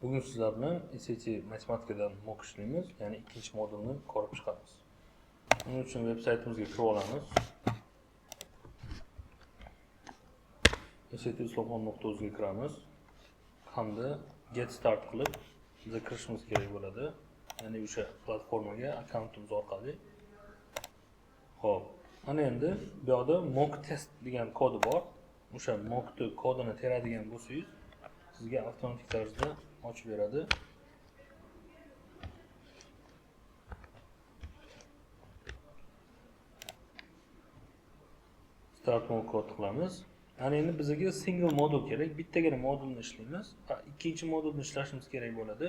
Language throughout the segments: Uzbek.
Bugun sizlar bilan SAT matematikadan mock ishlaymiz, ya'ni ikkinchi modulni ko'rib chiqamiz. Buning uchun veb-saytimizga kirib olamiz. SAT.com.uz ga kiramiz. Hamda get start qilib biza kirishimiz kerak bo'ladi. Ya'ni o'sha platformaga akkauntimiz orqali. Xo'p, mana endi bu yerda mock test degan kodi bor. O'sha mockni kodini teradigan bo'lsangiz, sizga avtomatik tarzda ochib beradi. Start mode kod qilamiz. Ana endi bizga single modul kerak. Bittagina modulni ishlaymiz. Ikkinchi modulni ishlashimiz kerak bo'ladi.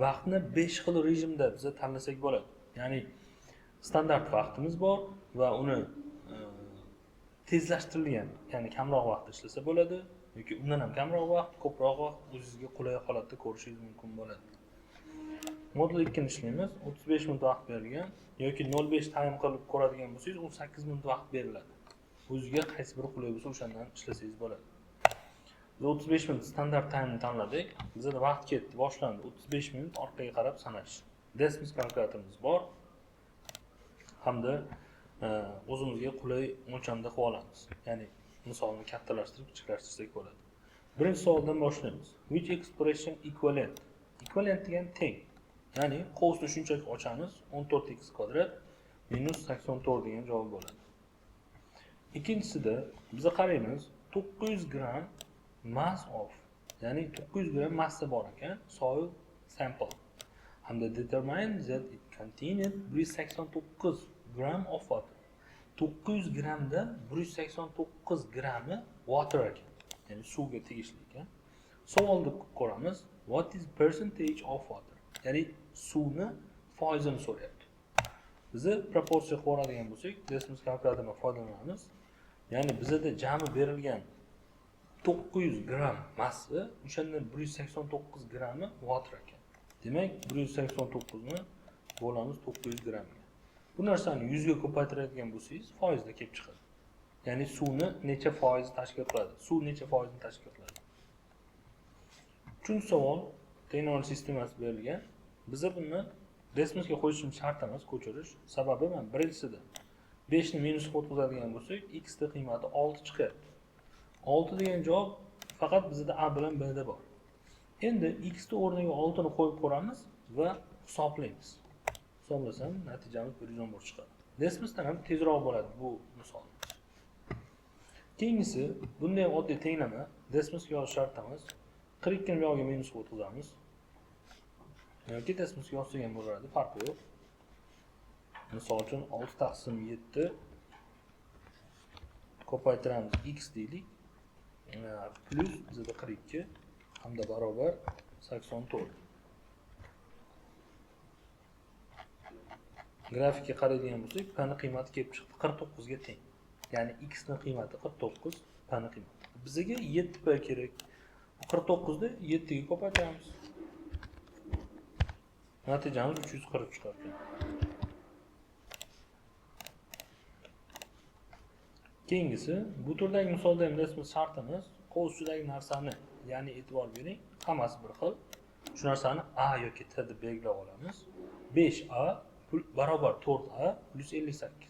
Vaqtni 5 xil rejimda biz tanlasak bo'ladi. Ya'ni standart vaqtimiz bor va uni tezlashtirilgan, ya'ni kamroq vaqtda ishlasa bo'ladi yoki undan ham kamroq vaqt, ko'proq vaqt o'zingizga qulay holatda ko'rishingiz mumkin bo'ladi. Modul 2 ni ishlaymiz. 35 minut vaqt berilgan yoki 05 time qilib ko'radigan bo'lsangiz, 18 minut vaqt beriladi. O'zingizga qaysi biri qulay bo'lsa, o'shandan ishlasangiz bo'ladi. Biz 35 minut standart time ni tanladik. Bizda vaqt ketdi, boshlandi. 35 minut orqaga qarab sanash. Decimal kalkulyatorimiz bor. Hamda o'zimizga qulay o'lchamda qilib olamiz. Ya'ni misolni kattalashtirib, kichiklashtirsak bo'ladi. Birinchi savoldan boshlaymiz. Which expression equivalent? Equivalent degan teng. Ya'ni qovusni shunchaki ochamiz, 14x kvadrat minus 84 degan javob bo'ladi. Ikkinchisida biz qaraymiz, 900 gram mass of, ya'ni 900 gram massa bor ekan, soil sample. Hamda determine that it contained 189 gram of water. 900 gramda 189 grami water ekan, ya'ni suvga tegishli ekan. Savolni ko'ramiz, what is percentage of water? Ya'ni suvni foizini so'rayapti. Bizni proporsiya qo'radigan bo'lsak, decimal kalkulyatordan foydalanamiz. Ya'ni bizda jami berilgan 900 gram massa, o'shandan 189 grami water ekan. Demak, 189 ni bo'lamiz 900 gramga. Bu narsani 100 ga ko'paytiradigan bo'lsangiz, foizda kelib chiqadi. Ya'ni suvni necha foiz tashkil qiladi? Suv necha foizni tashkil qiladi? Uchinchi savol, tenglik sistemasi berilgan. Biza buni decimalga qo'yishimiz shart emas, ko'chirish. Sababi mana birinchisida 5 ni minus o'tkazadigan bo'lsak, x ni qiymati 6 chiqyapti. 6 degan javob faqat bizda a bilan b da bor. Endi x ni o'rniga 6 ni qo'yib ko'ramiz va hisoblaymiz. Hisoblasam natijamiz 111 chiqadi. Decimaldan ham tezroq bo'ladi bu misol. Keyingisi, bunday oddiy tenglama, decimalga yozish shart emas. 42 ni bu yerga minus o'tkazamiz. Yoki decimalga yozsak ham bo'lardi, farqi yo'q. Misol uchun 6 taqsim 7 ko'paytiramiz x deylik. Plus bizda 42 hamda barobar 84. Grafikga qaraydigan bo'lsak, p ni qiymati kelib chiqdi 49 ga teng. Ya'ni x ni qiymati 49, p ni qiymati. Bizga 7 p kerak. 49 ni 7 ga ko'paytiramiz. Natijamiz 340 chiqadi. Keyingisi, bu turdagi misolda ham decimal shart emas, qovusdagi narsani, ya'ni e'tibor bering, hammasi bir xil. Shu narsani a yoki t deb belgilab olamiz. 5a barobar 4a plus 58.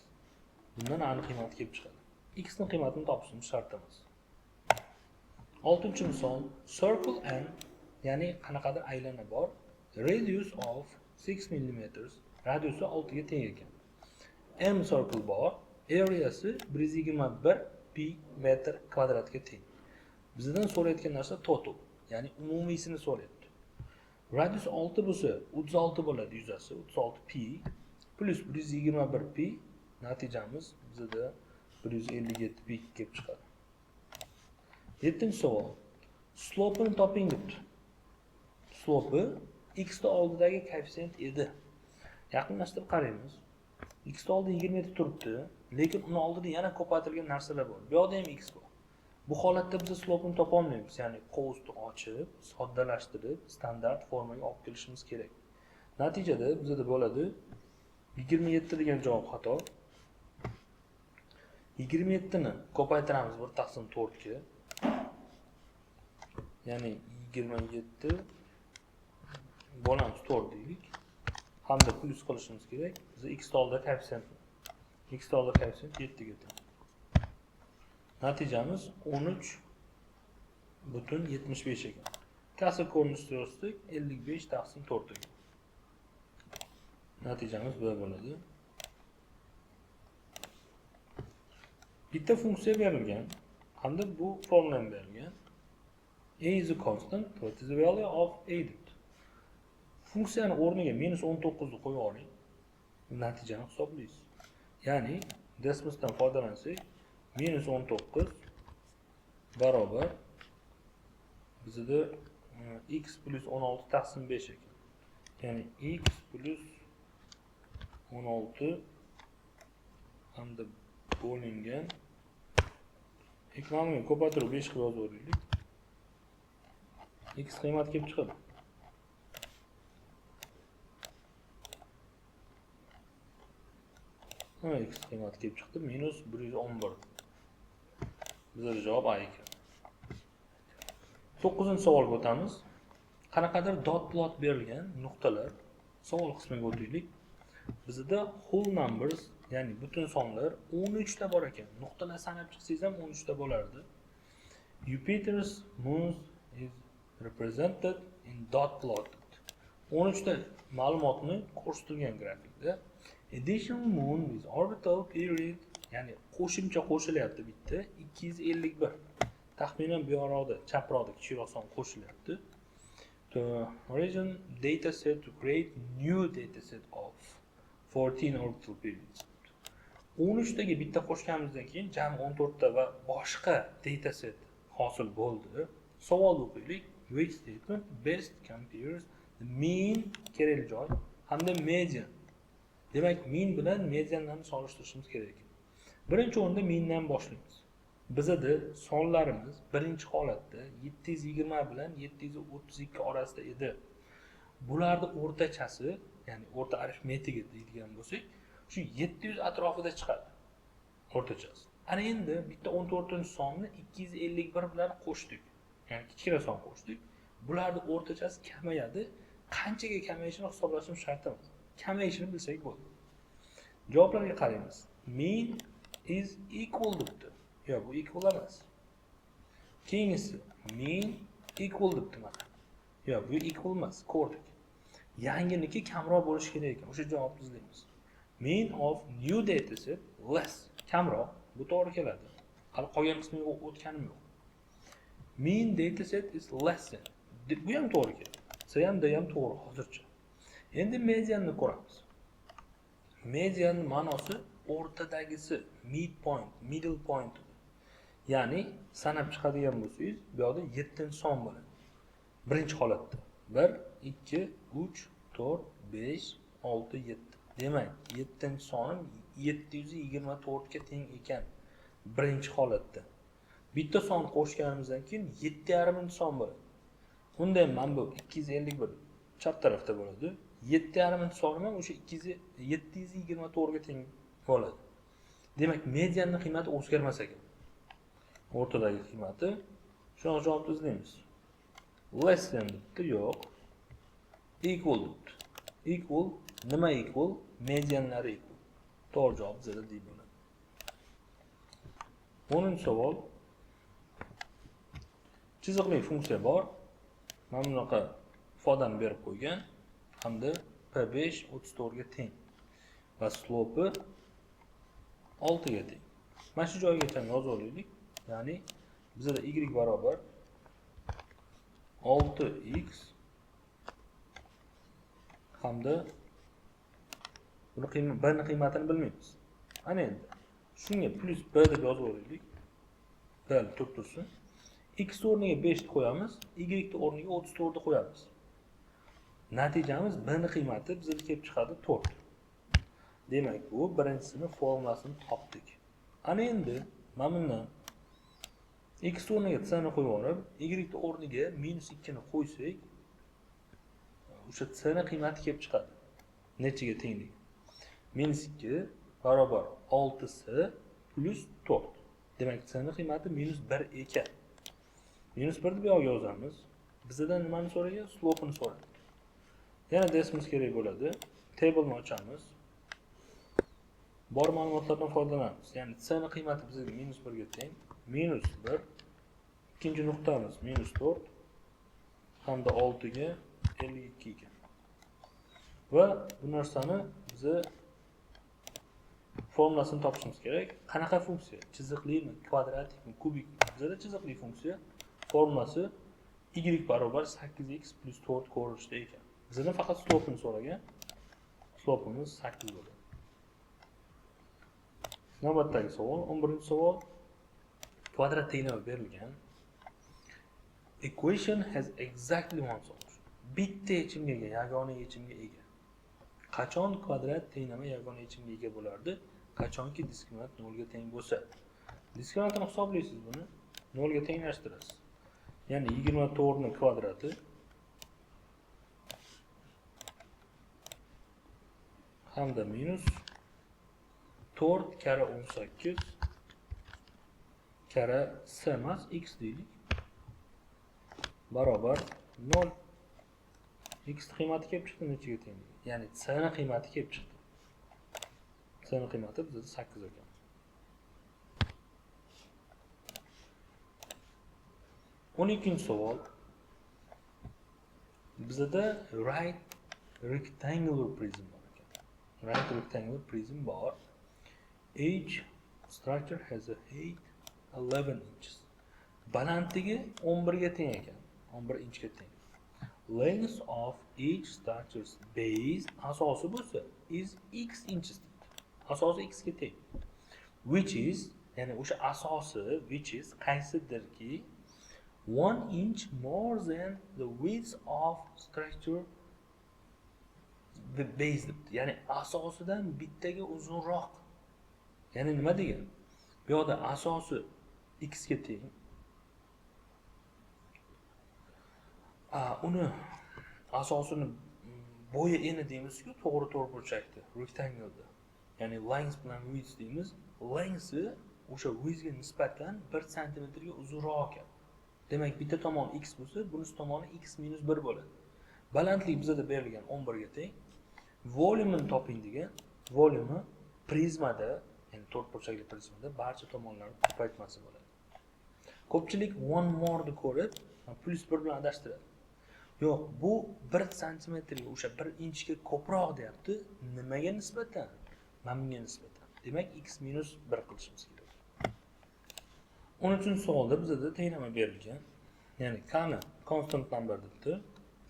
Bundan a ni qiymati kelib chiqadi. X ni qiymatini topishimiz shart emas. 6-chi misol, circle n, ya'ni qanaqadir aylana bor. Radius of 6 mm, radiusi 6 ga teng ekan. M circle bor. Areasi 121 pi metr kvadratga teng. Bizdan so'rayotgan narsa total, ya'ni umumiysini so'rayapti. Radius 6 bo'lsa, 36 bo'ladi yuzasi, 36 pi plus 121 pi, natijamiz bizda 157 pi kelib chiqadi. 7-savol. Slope ni toping debdi. Slope x ni oldidagi koeffitsient edi. Yaqinlashtirib qaraymiz. X ni oldida 20 turibdi, lekin uni oldida yana ko'paytirilgan narsalar bor. Bu yerda ham x bor. Bu holatda biz slope ni topa olmaymiz, ya'ni qovusni ochib, soddalashtirib, standart formaga olib kelishimiz kerak. Natijada bizda bo'ladi 27 degan javob xato. 27 ni ko'paytiramiz 1/4 ga. Ya'ni 27 bo'lamiz 4 deylik. Hamda plus qilishimiz kerak. Biz x oldida koeffitsient. X oldida koeffitsient 7 ga teng. Natijamiz 13,75 ekan. Kasr ko'rinishida yozsak 55 taqsim 4 ekan. Natijamiz bu bo'ladi. Bitta funksiya berilgan hamda bu formula berilgan. A is a constant, what is the value of A debdi. Funksiyani o'rniga -19 ni qo'yib oling. Natijani hisoblaysiz. Ya'ni desmosdan foydalansak -19 barobar bizda x plus 16 taqsim 5 ekan. Ya'ni x plus 16 hamda bo'lingan ekranni ko'paytirib 5 qilib yozib o'raylik. X qiymati kelib chiqadi. X qiymati kelib chiqdi -111. Bizda javob A ekan. 9-savolga o'tamiz. Qanaqadir dot plot berilgan nuqtalar savol qismiga o'taylik. Bizda whole numbers, ya'ni butun sonlar 13 ta bor ekan. Nuqtalar sanab chiqsangiz ham 13 ta bo'lardi. Jupiter's moon is represented in dot plot. 13 ta ma'lumotni ko'rsatilgan grafikda. Additional moon with orbital period, ya'ni qo'shimcha qo'shilyapti bitta 251. Taxminan bu yoqda chaproqda kichikroq son qo'shilyapti. To origin data set to create new data set of 14 orbital periods. 13 taga bitta qo'shganimizdan keyin jami 14 ta va boshqa data set hosil bo'ldi. Savol o'qiylik. Which statement best compares the mean kerak joy hamda median. Demak, mean bilan medianlarni solishtirishimiz kerak. Birinchi o'rinda meandan boshlaymiz. Bizda sonlarimiz birinchi holatda 720 bilan 732 orasida edi. Bularning o'rtachasi, ya'ni o'rta arifmetiki deydigan bo'lsak, shu 700 atrofida chiqadi. O'rtachasi. Ana endi bitta 14-sonni 251 bilan qo'shdik. Ya'ni kichkina son qo'shdik. Bularning o'rtachasi kamayadi. Qanchaga kamayishini hisoblashimiz shart emas. Kamayishini bilsak bo'ldi. Javoblarga qaraymiz. Mean is equal debdi. Yo'q, bu equal emas. Keyingisi mean equal debdi mana. Yo'q, bu equal emas, ko'rdik. Yanginiki kamroq bo'lishi kerak ekan. O'sha javobni izlaymiz. Mean of new data set less. Kamroq, bu to'g'ri keladi. Hali qolgan qismiga o'tganim yo'q. Mean data set is less than. Bu ham to'g'ri keladi. C ham D ham to'g'ri hozircha. Endi medianni ko'ramiz. Median ma'nosi o'rtadagisi, midpoint, middle point. Ya'ni sanab chiqadigan bo'lsangiz, bu yerda 7-son bo'ladi. Birinchi holatda 1, 2, 3, 4, 5, 6, 7. Demak, 7-sonim 724 ga teng ekan. Birinchi holatda. Bitta son qo'shganimizdan keyin 7,5-son bo'ladi. Unda ham mana bu 251 chap tarafda bo'ladi. 7,5-sonim ham o'sha 724 ga teng bo'ladi. Demak, medianning qiymati o'zgarmas ekan. O'rtadagi qiymati shuni javobni izlaymiz. Less than debdi, yo'q. Equal debdi. Equal nima equal? Medianlari equal. To'g'ri javob bizda D bo'ladi. 10-savol. Chiziqli funksiya bor. Mana bunaqa ifodani berib qo'ygan hamda P5 34 ga teng va slopi 6 ga teng. Mana shu joygacha yozib olaylik. Ya'ni bizda y barobar 6x hamda buni bni qiymatini bilmaymiz. Ana endi shunga plus b deb yozib olaylik. Bal turib tursin. X o'rniga 5 ni qo'yamiz, y o'rniga 34 ni qo'yamiz. Natijamiz b ni qiymati bizga kelib chiqadi 4. Demak, bu birinchisining formulasini topdik. Ana endi mana bundan x o'rniga c ni qo'yib olib, y o'rniga -2 ni qo'ysak, o'sha c ni qiymati kelib chiqadi. Nechaga tenglik? -2 barobar 6c plus 4. Demak, c ni qiymati -1 ekan. -1 ni bu yoqqa yozamiz. Bizdan nimani so'ragan? Slope'ni so'radi. Yana desimiz kerak bo'ladi. Table'ni ochamiz. Bor ma'lumotlardan foydalanamiz. Ya'ni c ni qiymati bizga -1 ga teng. -1. Ikkinchi nuqtamiz -4 hamda 6 ga 52 ekan. Va bu narsani biza formulasini topishimiz kerak. Qanaqa funksiya? Chiziqlimi, kvadratikmi, kubik? Bizada chiziqli funksiya. Formulasi y barobar 8x plus 4 ko'rinishda ekan. Bizdan faqat slopini so'ragan. Slopimiz 8 bo'ladi. Navbatdagi savol, 11-savol. Kvadrat tenglami berilgan. Equation has exactly one solution. Bitta yechimga, yagona yechimga ega. Qachon kvadrat tenglami yagona yechimga ega bo'lardi? Qachonki diskriminant 0 ga teng bo'lsa. Diskriminantni hisoblaysiz buni 0 ga tenglashtirasiz. Ya'ni 24 ning kvadrati hamda minus 4 kara 18 kara s emas x deylik barobar 0. X qiymati kelib chiqdi nechaga teng? Ya'ni c ni qiymati kelib chiqdi. C ni qiymati bizda 8 ekan. O'n ikkinchi savol. Bizda right rectangular prism bor ekan. Right rectangular prism bor. Each structure has a height 11 inches. Balandligi 11 ga teng ekan. 11 inchga teng. Length of each structure's base asosi bo'lsa is x inches. Asosi x ga teng. Which is, ya'ni o'sha asosi which is qaysidirki 1 inch more than the width of structure the base. Ya'ni asosidan bittaga uzunroq. Ya'ni nima degan? Bu yerda asosi x ga teng. Uni asosini bo'yi eni deymiz-ku, to'g'ri burchakda, rectangle-da. Ya'ni length bilan width deymiz. Length'i o'sha width'ga nisbatan 1 cm ga uzunroq ekan. Demak, bitta tomoni x bo'lsa, bunisi tomoni x minus 1 bo'ladi. Balandlik bizda berilgan 11 ga teng. Volume'ni toping degan. Volume prizmada, ya'ni to'rtburchakli prizmada barcha tomonlarni ko'paytmasi bo'ladi. Ko'pchilik 1 more ni ko'rib, plus 1 bilan adashtiradi. Yo'q, bu 1 cm ga, o'sha 1 inchga ko'proq deyapti. Nimaga nisbatan? Mana bunga nisbatan. Demak, x minus 1 qilishimiz kerak. 13-savolda bizda tenglama berilgan. Ya'ni k ni constant number debdi.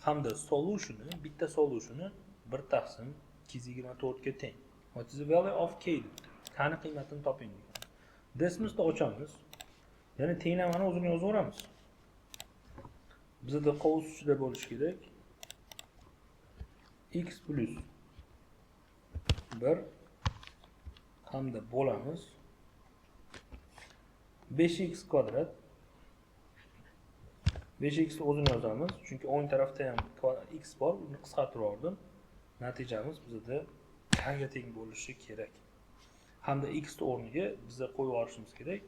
Hamda solutioni, bitta solusioni 1 taqsim 224 ga teng. What is the value of k debdi. K ni qiymatini toping degan. Desimizni ochamiz. Ya'ni tenglamani o'zini yozaveramiz. Bizda qovus ichida bo'lishi kerak. X plus 1 hamda bo'lamiz 5x kvadrat. 5x ni o'zini yozamiz, chunki o'ng tarafda ham x bor, uni qisqartirib yubordim. Natijamiz bizda k ga teng bo'lishi kerak. Hamda x o'rniga bizga qo'yib olishimiz kerak.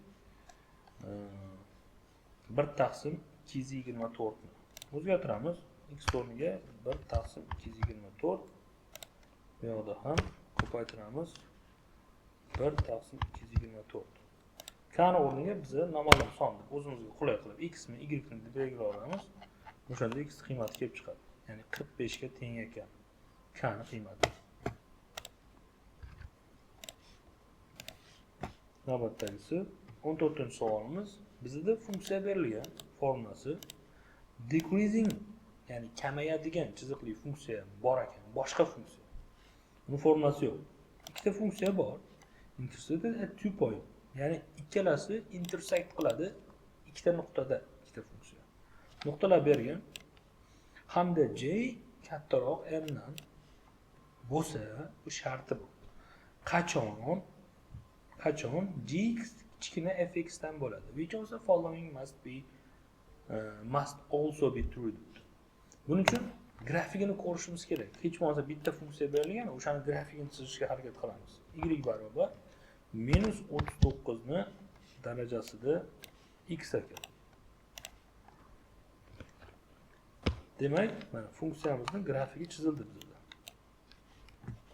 1 taqsim 224 ni o'zgartiramiz. X o'rniga 1 taqsim 224. Bu yoqda ham ko'paytiramiz. 1 taqsim 224. K ni o'rniga biz noma'lum sonni o'zimizga qulay qilib x mi y ni deb belgilab olamiz. O'shanda x qiymati kelib chiqadi. Ya'ni 45 ga teng ekan K ni qiymati. Navbatdagisi 14-savolimiz. Bizda funksiya berilgan, formulasi decreasing, ya'ni kamayadigan chiziqli funksiya bor ekan, boshqa funksiya. Buni formulasi yo'q. Ikkita funksiya bor. Intersected at 2 point. Ya'ni ikkalasi intersect qiladi ikkita nuqtada, ikkita funksiya. Nuqtalar bergan hamda j kattaroq n dan bo'lsa, bu sharti bu. Qachon gx kichkina fx dan bo'ladi. Which of the following must also be true. Buning uchun grafikini ko'rishimiz kerak. Hech bo'lmasa bitta funksiya berilgan, o'shani grafikini chizishga harakat qilamiz. Y barobar -39 ni darajasida x ekan. Demak, mana funksiyamizning grafiki chizildi bizda.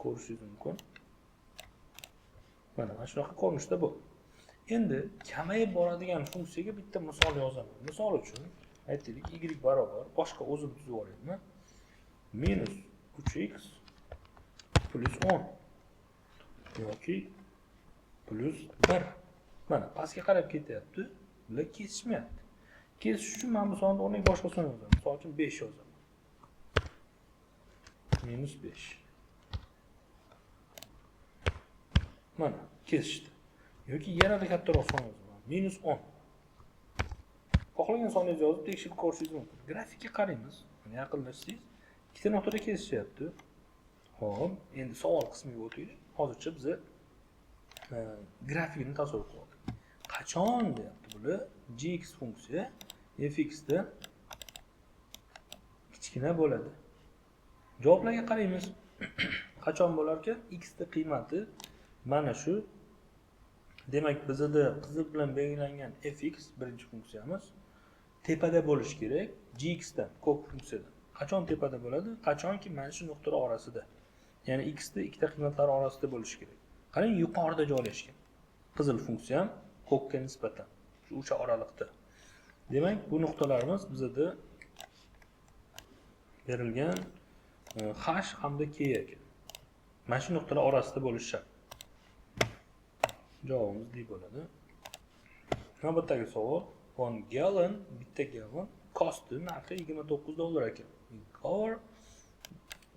Ko'rishingiz mumkin. Mana shunaqa ko'rinishda bu. Endi kamayib boradigan funksiyaga bitta misol yozaman. Misol uchun aytaylik y barobar boshqa o'zim tuzib olayman. Minus 3x plus 10 yoki plus 1. Mana pastga qarab ketyapti. Bular kesishmayapti. Kesish uchun men bu sonni o'rniga boshqasini yozaman. Misol uchun 5 yozaman. Minus 5. Mana kesishdi. Yoki yanada kattaroq son yozaman. Minus 10. Xohlagan sonningizni yozib tekshirib ko'rishingiz mumkin. Grafikka qaraymiz. Mana yaqinlashsangiz ikkita nuqtada kesishyapti. Xo'p, endi savol qismiga o'taylik. Hozircha biz grafikni tasavvur qildik. Qachon deyapti bular gx funksiya fx da kichkina bo'ladi. Javoblarga qaraymiz. Qachon bo'lar ekan? X da qiymati mana shu. Demak, bizda qizil bilan belgilangan fx birinchi funksiyamiz tepada bo'lishi kerak. Gx dan ko'p funksiyadan. Qachon tepada bo'ladi? Qachonki mana shu nuqtalar orasida. Ya'ni x da ikkita qiymatlari orasida bo'lishi kerak. Qarang, yuqorida joylashgan. Qizil funksiya ham ko'kka nisbatan o'sha oraliqda. Demak, bu nuqtalarimiz bizda berilgan h hamda k ekan. Mana shu nuqtalar orasida bo'lishi shart. Javobimiz D bo'ladi. Navbatdagi savol. 1 gallon, bitta gallon kosti narxi $29 ekan. Cover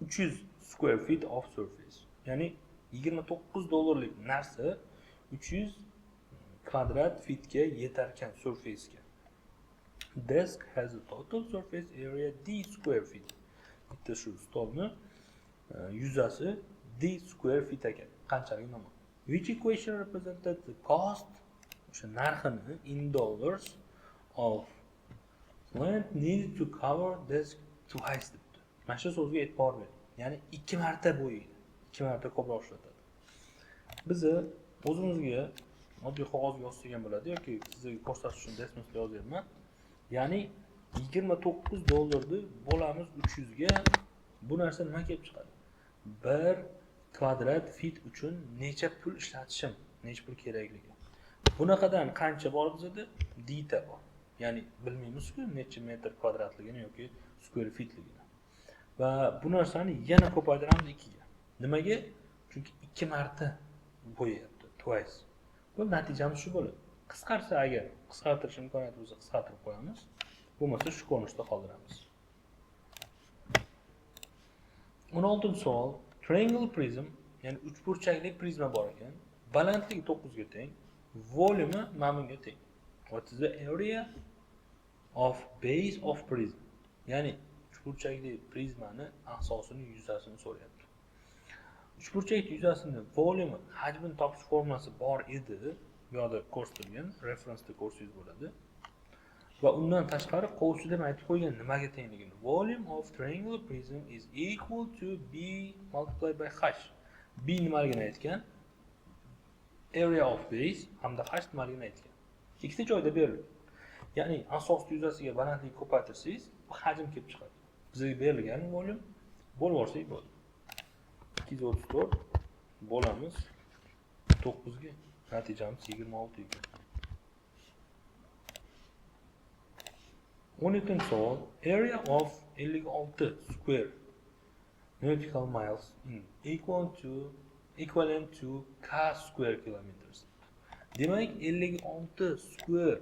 300 square feet of surface. Ya'ni $29lik narsa 300 kvadrat feetga yetar ekan surface'ga. Desk has a total surface area D square feet. Bitta shu stolni yuzasi D square feet ekan. Qanchalik nima? Which equation represented the cost o'sha narxini in dollars of land needed to cover desk twice debdi. Mana shu so'zga e'tibor bering. Ya'ni 2 marta bo'yaydi. 2 marta ko'proq ishlatadi. Biz o'zimizga oddiy qog'ozga yozsak ham bo'ladi yoki sizga ko'rsatish uchun desmosda yozyapman. Ya'ni $29 bo'lamiz 300 ga bu narsa nima kelib chiqadi? 1 kvadrat feet uchun necha pul ishlatishim, necha pul kerakligi. Bunaqadan qancha bor bizda? Dita bor. Ya'ni bilmaymiz-ku necha metr kvadratligini yoki square feetligini. Va bu narsani yana ko'paytiramiz 2 ga. Nimaga? Chunki 2 marta bo'yayapti, twice. Bu natijamiz shu bo'ladi. Qisqarsa agar qisqartirish imkoniyati bo'lsa qisqartirib qo'yamiz. Bo'lmasa shu ko'rinishda qoldiramiz. 16-savol. Triangle prism, ya'ni uchburchakli prizma bor ekan. Balandligi 9 ga teng, volume mana bunga teng. What is the area of base of prism? Ya'ni uchburchakli prizmani asosini yuzasini so'rayapti. Uchburchak yuzasini volume, hajmini topish formulasi bor edi. Bu yerda ko'rsatilgan, referensda ko'rsangiz bo'ladi. Va undan tashqari qovusida ham aytib qo'ygan nimaga tengligini. Volume of triangular prism is equal to b multiplied by h. B nimaligini aytgan? Area of base hamda h nimaligini aytgan. Ikkita joyda berilgan. Ya'ni asos yuzasiga balandlik ko'paytirsangiz, hajm kelib chiqadi. Bizga berilgan volume bo'lib olsak bo'ladi. 234 bo'lamiz 9 ga. Natijamiz 26 ekan. 12-savol. Area of 56 square nautical miles equivalent to k square kilometers. Demak, 56 square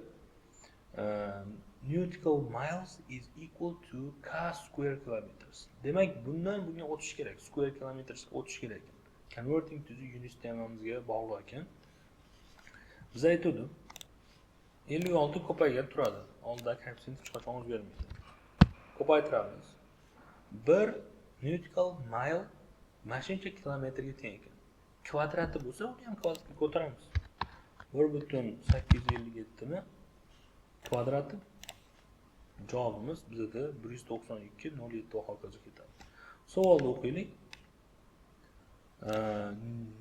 nautical miles is equal to k square kilometers. Demak, bundan bunga o'tish kerak. Square kilometers o'tish kerak. Converting to the units temamizga bog'liq ekan. Biz aytdik, 56 ko'paygan turadi. Oldagi koeffitsient hech qachon o'zgarmaydi. Ko'paytiramiz. 1 nautical mile mashincha kilometrga teng ekan. Kvadrati bo'lsa, uni ham kvadratga ko'taramiz. 1.857 ni kvadrati javobimiz bizda 192.07 hokazo ketadi. Savolni o'qiylik.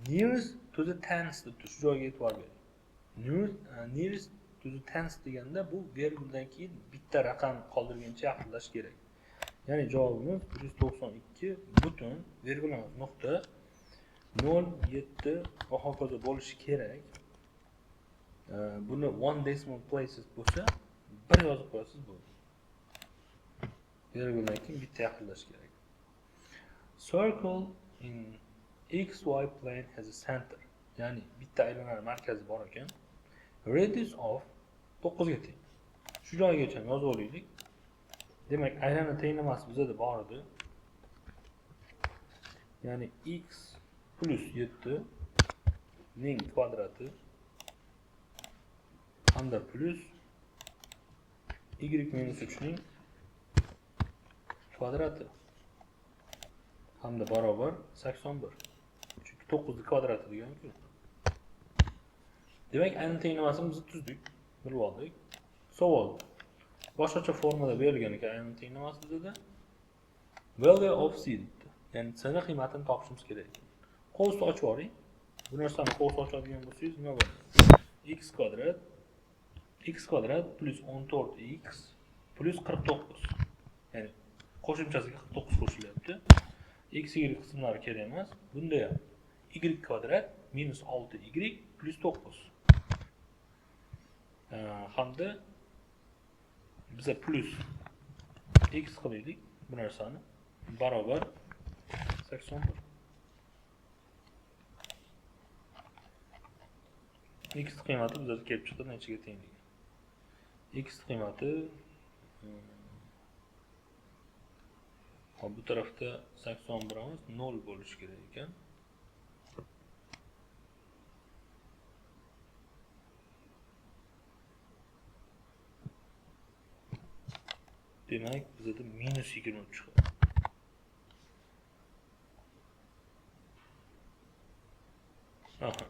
Nearest to the tens deb shu joyga e'tibor bering. Nearest to the tens deganda bu virguldan keyin bitta raqam qoldirguncha yaqinlash kerak. Ya'ni javobimiz 192 butun virgula nuqta 07 va hokazo bo'lishi kerak. Buni one decimal places bo'lsa bir yozib qo'yasiz bo'ldi. Virguldan keyin bitta yaqinlash kerak. Circle in xy plane has a center. Ya'ni bitta aylanani markazi bor ekan. Radius of 9 ga teng. Shu joygacha yozib olaylik. Demak, aylana tenglamasi bizda bor edi. Ya'ni x plus 7 ning kvadrati hamda plus y minus 3 ning kvadrati hamda barobar 81. Chunki 9 ning kvadrati degan-ku. Demak, aylana tenglamasini biz tuzdik, bilib oldik. Savol. Boshqacha formada berilgan ekan aylana tenglamasi bizda. Value of c debdi. Ya'ni c ning qiymatini topishimiz kerak. Qovusni ochib oling. Bu narsani qovus ochadigan bo'lsangiz nima bo'ladi? x kvadrat plus 14x plus 49. Ya'ni qo'shimchasiga 49 qo'shilyapti. X y qismlari kerak emas. Bunda ham y kvadrat minus 6y plus 9. Hamda biza plus x qilaylik bu narsani barobar 81. X qiymati bizga kelib chiqdi nechaga tengligi. X qiymati bu tarafda 81 emas 0 bo'lishi kerak ekan. Demak, bizda minus 20 chiqadi. Aha.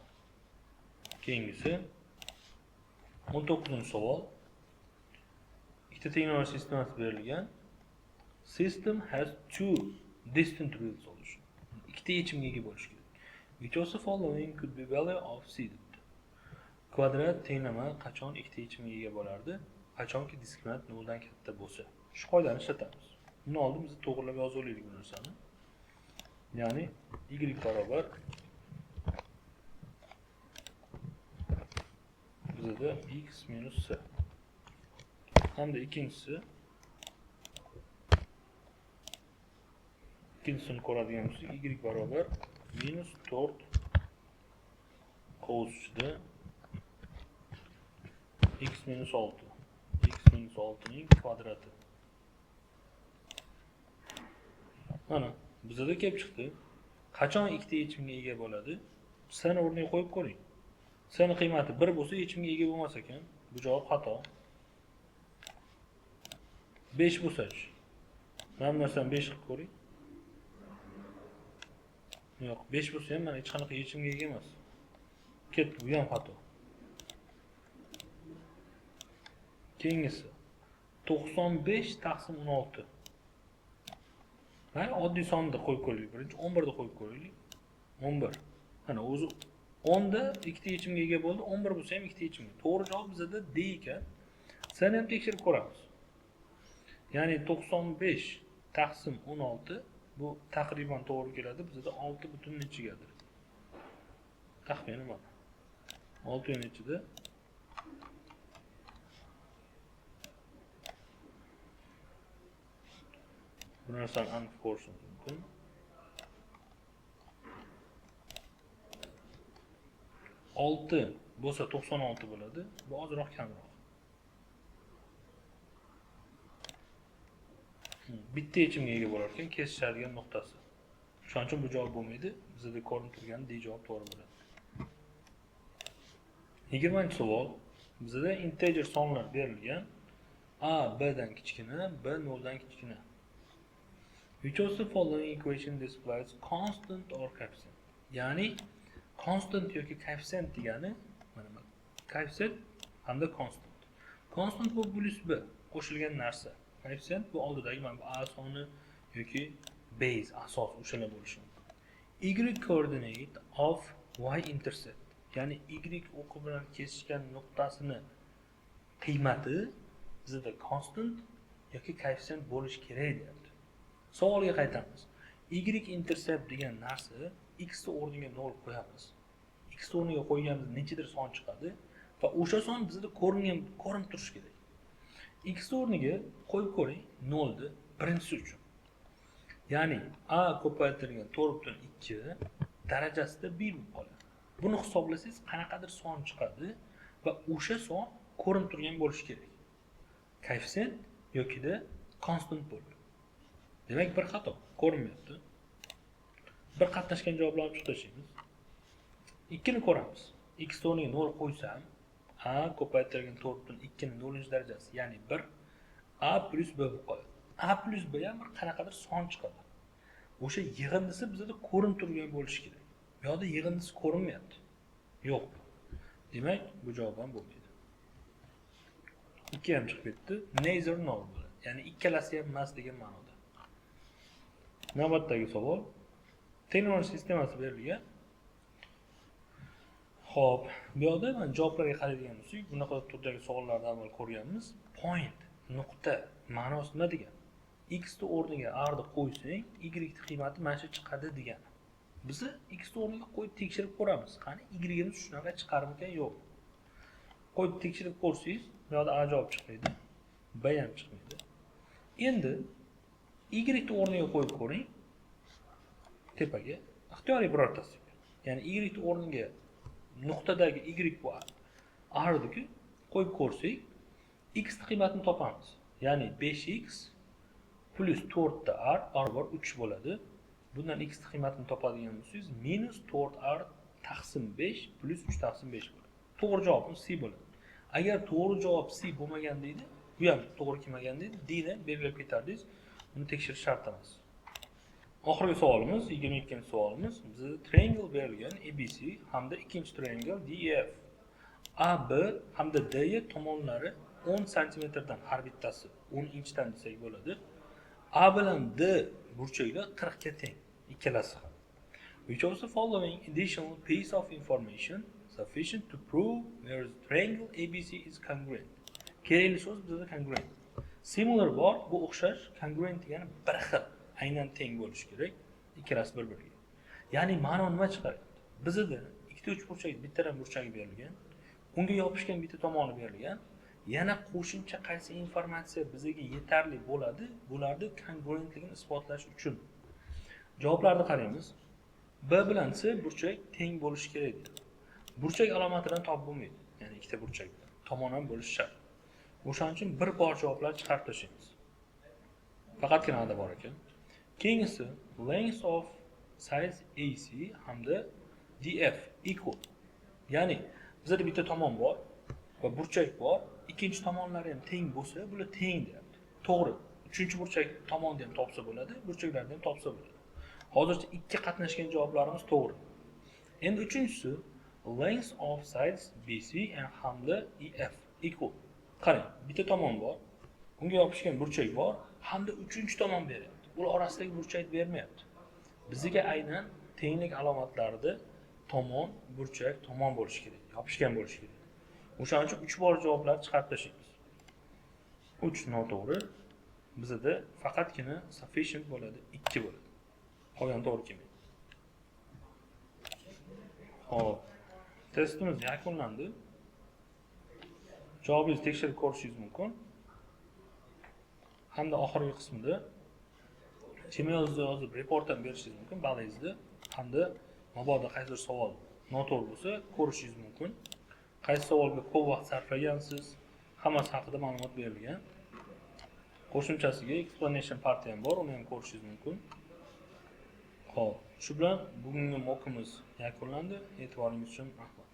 Keyingisi 19-savol. Ikkita tenglama sistemasi berilgan. System has two distant real solution. Ikkita yechimga ega bo'lishi kerak. Which of the following could be value of c debdi. Kvadrat tenglama qachon ikkita yechimga ega bo'lardi? Qachonki diskriminant 0 dan katta bo'lsa. Shu qoidani ishlatamiz. Buni oldin biz to'g'rilab yozib olaylik bu narsani. Ya'ni y barobar bizda x minus c. Hamda ikkinchisini ko'radigan bo'lsak, y barobar minus 4 qovus ichida x minus 6. X minus 6 ning kvadrati. Mana, bizda kelib chiqdi. Qachon ikkita yechimga ega bo'ladi? Sani o'rniga qo'yib ko'ring. Sani qiymati 1 bo'lsa, yechimga ega bo'lmas ekan. Bu javob xato. 5 bo'lsa-chi. Mana bu narsani 5 qilib ko'ring. Yo'q, 5 bo'lsa ham mana hech qanaqa yechimga ega emas. Ketdi, bu ham xato. Keyingisi 95 taqsim 16. Mana oddiy sonni qo'yib ko'raylik. Birinchi 11 da qo'yib ko'raylik. 11. Mana o'zi 10 da ikkita yechimga ega bo'ldi. 11 bo'lsa ham ikkita yechimga. To'g'ri javob bizda D ekan. Seni ham tekshirib ko'ramiz. Ya'ni 95 taqsim 16 bu taqriban to'g'ri keladi. Bizda 6 butun nechigadir? Taxmini mana. 6 nechida? Bu narsani aniq ko'rishimiz mumkin. 6 bo'lsa 96 bo'ladi. Bu ozroq kamroq. Bitta yechimga ega bo'lar ekan, kesishadigan nuqtasi. Shuning uchun bu javob bo'lmaydi. Bizda ko'rinib turgan D javob to'g'ri bo'ladi. 20-savol. Bizda integer sonlar berilgan. A b dan kichkina, b 0 dan kichkina. Which of the following equation displays constant or coefficient? Ya'ni constant yoki coefficient degani mana bu. Coefficient hamda constant. Constant bu plus b qo'shilgan narsa. Coefficient bu oldidagi mana bu a soni yoki base asos o'shalar bo'lishi mumkin. Y coordinate of y intercept. Ya'ni y o'qi bilan kesishgan nuqtasini qiymati bizda constant yoki coefficient bo'lishi kerak deyapti. Savolga qaytamiz. Y-intercept degan narsa x o'rniga 0 qo'yamiz. X o'rniga qo'yganimiz nechadir son chiqadi va o'sha son bizda ko'rinib turishi kerak. X o'rniga qo'yib ko'ring 0 ni birinchisi uchun. Ya'ni a ko'paytirilgan 4.2 darajasida 1 bo'lib qoladi. Buni hisoblasangiz qanaqadir son chiqadi va o'sha son ko'rinib turgan bo'lishi kerak. Koeffitsient yokida constant bo'ladi. Demak bir xato ko'rinmayapti. Bir qatnashgan javoblarni chiqarishimiz. Ikkini ko'ramiz. X o'rniga 0 qo'ysam, a ko'paytirilgan 4.2 ning 0-darajasi, ya'ni 1 a plus b bo'lib qoladi. A plus b ham bir qanaqadir son chiqadi. O'sha yig'indisi bizda ko'rinib turgan bo'lishi kerak. Bu yerda yig'indisi ko'rinmayapti. Yo'q. Demak, bu javob ham bo'lmaydi. 2 ham chiqib ketdi. Neither nor bo'ladi. Ya'ni ikkalasi ham emas degan ma'noda. Navbatdagi savol. Tenor sistemasi berilgan. Xo'p, bu yerda men javoblarga qaraydigan bo'lsak, bunaqa turdagi savollarni avval ko'rganmiz. Point, nuqta ma'nosi nima degan? X ni o'rniga r ni qo'ysang, y ni qiymati mana shu chiqadi degan. Biz x ni o'rniga qo'yib tekshirib ko'ramiz. Qani y ni shunaqa chiqarmikan yo'q. Qo'yib tekshirib ko'rsangiz, bu yerda a javob chiqmaydi, b ham chiqmaydi. Endi y ni o'rniga qo'yib ko'ring. Tepaga ixtiyoriy birortasi. Ya'ni y ni o'rniga nuqtadagi y bu r deki qo'yib ko'rsak, x ni qiymatini topamiz. Ya'ni 5x plus 4 ta r bor 3 bo'ladi. Bundan x ni qiymatini topadigan bo'lsangiz, minus 4r taqsim 5 plus 3 taqsim 5 bo'ladi. To'g'ri javobimiz C bo'ladi. Agar to'g'ri javob C bo'lmaganda edi, bu ham to'g'ri kelmaganda edi, D ni belgilab ketardingiz. Buni tekshirish shart emas. Oxirgi savolimiz, 22-savolimiz. Bizda triangle berilgan ABC hamda ikkinchi triangle DEF. AB hamda DE tomonlari 10 cm dan har bittasi 10 inchdan desak bo'ladi. A bilan D burchaklar 40 ga teng, ikkalasi ham. Which of the following additional piece of information sufficient to prove where the triangle ABC is congruent? Kerakli so'z bizda congruent. Similar bor, bu o'xshash, congruent degani bir xil, aynan teng bo'lishi kerak, ikkalasi bir-biriga. Ya'ni ma'no nima chiqaryapti? Bizda ikkita uchburchak, bittadan burchak berilgan, unga yopishgan bitta tomoni berilgan, yana qo'shimcha qaysi informatsiya bizga yetarli bo'ladi, bularni congruentligini isbotlash uchun. Javoblarni qaraymiz. B bilan C burchak teng bo'lishi kerak. Burchak alomatidan topib bo'lmaydi. Ya'ni ikkita burchak tomon ham bo'lishi shart. O'shaning uchun bir bor javoblar chiqarib tashlaymiz. Faqatgina ada bor ekan. Keyingisi length of size AC hamda DF equal. Ya'ni bizda bitta tomon bor va burchak bor. Ikkinchi tomonlari ham teng bo'lsa, bular teng deyapti. To'g'ri. Uchinchi burchak tomonni ham topsa bo'ladi, burchaklarni ham topsa bo'ladi. Hozircha ikki qatnashgan javoblarimiz to'g'ri. Endi uchinchisi length of sides BC hamda EF equal. Qarang, bitta tomon bor, unga yopishgan burchak bor, hamda uchinchi tomon beryapti. Ular orasidagi burchak bermayapti. Bizga aynan tenglik alomatlarida tomon, burchak, tomon bo'lishi kerak, yopishgan bo'lishi kerak. O'shaning uchun 3 bor javoblarni chiqarib tashlaymiz. 3 noto'g'ri. Bizda faqatgina sufficient bo'ladi, 2 bo'ladi. Qolgan to'g'ri kelmaydi. Xo'p. Testimiz yakunlandi. Javobingizni tekshirib ko'rishingiz mumkin. Hamda oxirgi qismida emailni yozib report ham berishingiz mumkin balangizni. Hamda mabodo qaysidir savol noto'g'ri bo'lsa ko'rishingiz mumkin. Qaysi savolga ko'p vaqt sarflagansiz, hammasi haqida ma'lumot berilgan. Qo'shimchasiga explanation part ham bor, uni ham ko'rishingiz mumkin. Xo'p, shu bilan bugungi mockimiz yakunlandi. E'tiboringiz uchun rahmat.